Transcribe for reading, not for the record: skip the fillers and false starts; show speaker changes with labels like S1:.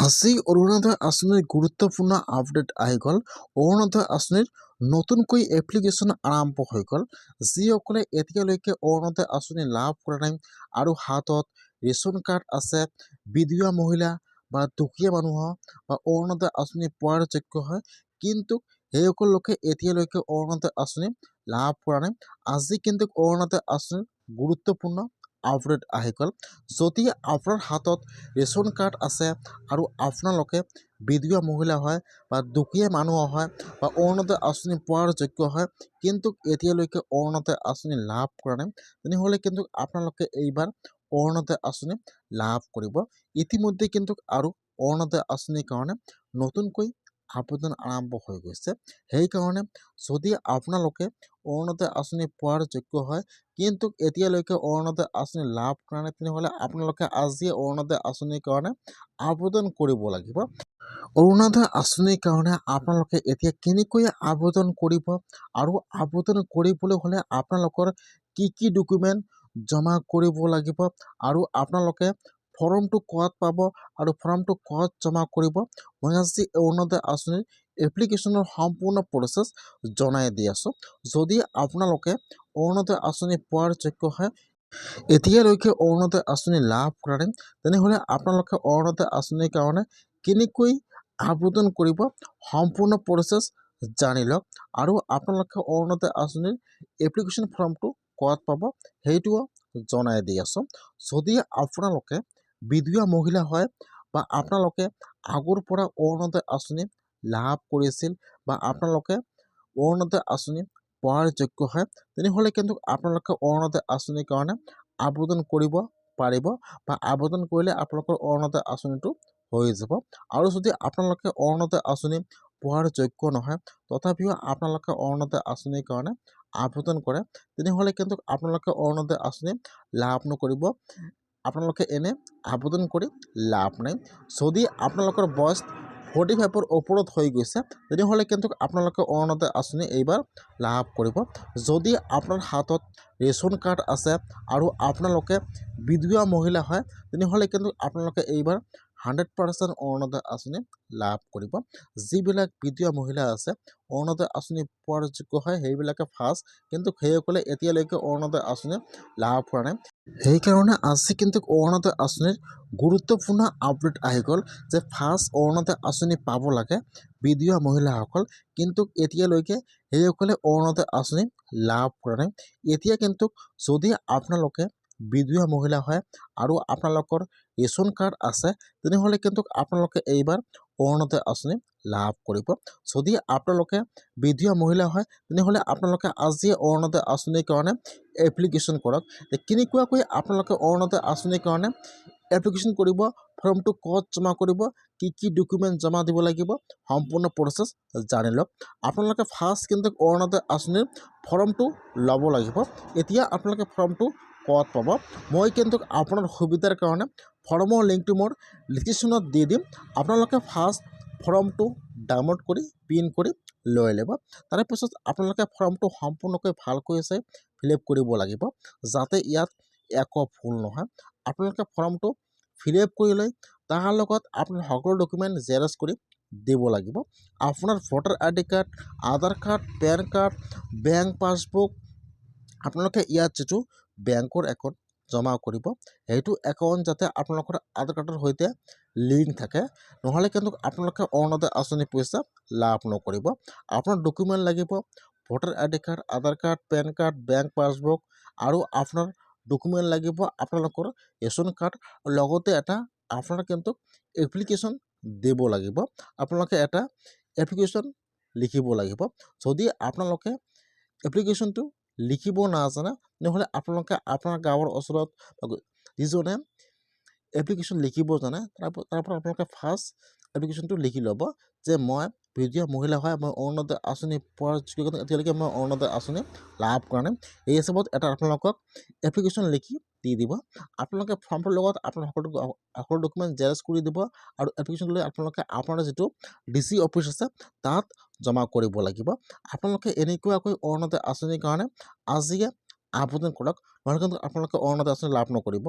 S1: আজি অৰুণোদয় আঁচনিৰ গুৰুত্বপূৰ্ণ আপডেট আহি গ'ল। অৰুণোদয় আঁচনিৰ নতুনকৈ এপ্লিকেশ্যন আৰম্ভ হৈ গ'ল। যিসকলে এতিয়ালৈকে অৰুণোদয় আঁচনি লাভ কৰা নাই আৰু হাতত ৰেচন কাৰ্ড আছে, বিধৱা মহিলা বা দুখীয়া মানুহ বা অৰুণোদয় আঁচনি পোৱাৰ যোগ্য হয়, কিন্তু সেইসকল লোকে এতিয়ালৈকে অৰুণোদয় আঁচনি লাভ কৰা নাই। আজি কিন্তু অৰুণোদয় আঁচনিৰ গুৰুত্বপূৰ্ণ আপডেট আহি গ'ল। যদি আপোনাৰ হাতত ৰেচন কাৰ্ড আছে আৰু আপোনালোকে বিধৱা মহিলা হয় বা দুখীয়া মানুহ হয় বা অৰুণোদয় আঁচনি পোৱাৰ যোগ্য হয়, কিন্তু এতিয়ালৈকে অৰুণোদয় আঁচনি লাভ কৰা নাই, তেনেহ'লে কিন্তু আপোনালোকে এইবাৰ অৰুণোদয় আঁচনি লাভ কৰিব। ইতিমধ্যে কিন্তু আৰু অৰুণোদয় আঁচনিৰ কাৰণে নতুনকৈ আবেদন আৰম্ভ হৈ গৈছে। সেইকাৰণে যদি আপোনালোকে অৰুণোদয় আঁচনি পোৱাৰ যোগ্য হয়, কিন্তু এতিয়ালৈকে অৰুণোদয় আঁচনি লাভ কৰা নাই, তেনেহ'লে আপোনালোকে আজিয়ে অৰুণোদয় আঁচনিৰ কাৰণে আবেদন কৰিব লাগিব। অৰুণোদয় আঁচনিৰ কাৰণে আপোনালোকে এতিয়া কেনেকৈ আবেদন কৰিব আৰু আবেদন কৰিবলৈ হ'লে আপোনালোকৰ কি ডকুমেণ্ট জমা কৰিব লাগিব আৰু আপোনালোকে ফৰ্মটো ক'ত পাব আৰু ফৰ্মটো ক'ত জমা কৰিব, মই আজি অৰুণোদয় আঁচনিৰ এপ্লিকেশ্যনৰ সম্পূৰ্ণ প্ৰচেছ জনাই দি আছোঁ। যদি আপোনালোকে অৰুণোদয় আঁচনি পোৱাৰ যোগ্য হয়, এতিয়ালৈকে অৰুণোদয় আঁচনি লাভ কৰা নাই, তেনেহ'লে আপোনালোকে অৰুণোদয় আঁচনিৰ কাৰণে কেনেকৈ আবেদন কৰিব সম্পূৰ্ণ প্ৰচেছ জানি লওক আৰু আপোনালোকে অৰুণোদয় আঁচনিৰ এপ্লিকেশ্যন ফৰ্মটো ক'ত পাব সেইটোও জনাই দি আছোঁ। যদি আপোনালোকে বিধৱা মহিলা হয় বা আপোনালোকে আগৰ পৰা অৰুণোদয় আঁচনি লাভ কৰিছিল বা আপোনালোকে অৰুণোদয় আঁচনি পোৱাৰ যোগ্য হয়, তেনেহ'লে কিন্তু আপোনালোকে অৰুণোদয় আঁচনিৰ কাৰণে আবেদন কৰিব পাৰিব বা আবেদন কৰিলে আপোনালোকৰ অৰুণোদয় আঁচনিটো হৈ যাব। আৰু যদি আপোনালোকে অৰুণোদয় আঁচনি পোৱাৰ যোগ্য নহয়, তথাপিও আপোনালোকে অৰুণোদয় আঁচনিৰ কাৰণে আবেদন কৰে, তেনেহ'লে কিন্তু আপোনালোকে অৰুণোদয় আঁচনি লাভ নকৰিব। আপোনালোকে এনে আবেদন কৰি লাভ নাই। যদি আপোনালোকৰ বয়স 45ৰ ওপৰত হৈ গৈছে, তেনেহ'লে কিন্তু আপোনালোকে অৰুণোদয় আঁচনি এইবাৰ লাভ কৰিব। যদি আপোনাৰ হাতত ৰেচন কাৰ্ড আছে আৰু আপোনালোকে বিধৱা মহিলা হয়, তেনেহ'লে কিন্তু আপোনালোকে এইবাৰ 100% অৰুণোদয় আঁচনি লাভ কৰিব। যিবিলাক বিধৱা মহিলা আছে অৰুণোদয় আঁচনি পোৱাৰ যোগ্য হয়, সেইবিলাকে ফাৰ্ষ্ট, কিন্তু সেইসকলে এতিয়ালৈকে অৰুণোদয় আঁচনি লাভ কৰা নাই। সেইকাৰণে আজি কিন্তু অৰুণোদয় আঁচনিৰ গুৰুত্বপূৰ্ণ আপডেট আহি গ'ল যে ফাৰ্ষ্ট অৰুণোদয় আঁচনি পাব লাগে বিধৱা মহিলাসকল, কিন্তু এতিয়ালৈকে সেইসকলে অৰুণোদয় আঁচনি লাভ কৰা নাই। এতিয়া কিন্তু যদি আপোনালোকে বিধৱা মহিলা হয় আৰু আপোনালোকৰ ৰেচন কাৰ্ড আছে, তেনেহ'লে কিন্তু আপোনালোকে এইবাৰ অৰুণোদয় আঁচনি লাভ কৰিব। যদি আপোনালোকে বিধৱা মহিলা হয়, তেনেহ'লে আপোনালোকে আজিয়ে অৰুণোদয় আঁচনিৰ কাৰণে এপ্লিকেশ্যন কৰক। কেনেকুৱাকৈ আপোনালোকে অৰুণোদয় আঁচনিৰ কাৰণে এপ্লিকেশ্যন কৰিব, ফৰ্মটো ক'ত জমা কৰিব, কি ডকুমেণ্ট জমা দিব লাগিব, সম্পূৰ্ণ প্ৰচেছ জানি লওক। আপোনালোকে ফাৰ্ষ্ট কিন্তু অৰুণোদয় আঁচনিৰ ফৰ্মটো ল'ব লাগিব। এতিয়া আপোনালোকে ফৰ্মটো ক'ত পাব, মই কিন্তু আপোনাৰ সুবিধাৰ কাৰণে ফৰ্মৰ লিংকটো মোৰ ডিছক্ৰিপশ্যনত দি দিম। আপোনালোকে ফাৰ্ষ্ট ফৰ্মটো ডাউনলোড কৰি প্ৰিণ্ট কৰি লৈ ল'ব। তাৰে পিছত আপোনালোকে ফৰ্মটো সম্পূৰ্ণকৈ ভালকৈ চাই ফিল আপ কৰিব লাগিব, যাতে ইয়াত একো ভুল নহয়। আপোনালোকে ফৰ্মটো ফিল আপ কৰি লৈ তাৰ লগত আপোনাৰ সকলো ডকুমেণ্ট জেৰক্স কৰি দিব লাগিব। আপোনাৰ voter ID card, Aadhaar card, PAN card, bank passbook, আপোনালোকে ইয়াত যিটো বেংকৰ একাউণ্ট জমা কৰিব, সেইটো একাউণ্ট যাতে আপোনালোকৰ আধাৰ কাৰ্ডৰ সৈতে লিংক থাকে, নহ'লে কিন্তু আপোনালোকে অৰুণোদয় আঁচনি পইচা লাভ নকৰিব। আপোনাৰ ডকুমেণ্ট লাগিব voter ID card, Aadhaar card, PAN card, bank passbook আৰু আপোনাৰ ডকুমেণ্ট লাগিব আপোনালোকৰ ৰেচন কাৰ্ড, লগতে এটা আপোনাৰ কিন্তু এপ্লিকেশ্যন দিব লাগিব। আপোনালোকে এটা এপ্লিকেশ্যন লিখিব লাগিব। যদি আপোনালোকে এপ্লিকেশ্যনটো লিখিব নাজানে, নহ'লে আপোনালোকে আপোনাৰ গাঁৱৰ ওচৰত যিজনে এপ্লিকেশ্যন লিখিব জানে তাৰ পৰা আপোনালোকে ফাৰ্ষ্ট এপ্লিকেশ্যনটো লিখি ল'ব যে মই বিধৱা মহিলা হয়, মই অৰুণোদয় আঁচনি পোৱাৰ যোগ্য, এতিয়ালৈকে মই অৰুণোদয় আঁচনি লাভ কৰা নাই। এই হিচাপত এটা আপোনালোকক এপ্লিকেশ্যন লিখি দি দিব। আপোনালোকে ফৰ্মটোৰ লগত আপোনাৰ সকলো ডকুমেণ্ট জেৰক্স কৰি দিব আৰু এপ্লিকেশ্যন লৈ আপোনালোকে আপোনাৰ যিটো DC অফিচ আছে তাত জমা কৰিব লাগিব। আপোনালোকে এনেকুৱাকৈ অৰুণোদয় আঁচনিৰ কাৰণে আজিয়ে আবেদন কৰক, নহ'লে কিন্তু আপোনালোকে অৰুণোদয় আঁচনি লাভ নকৰিব।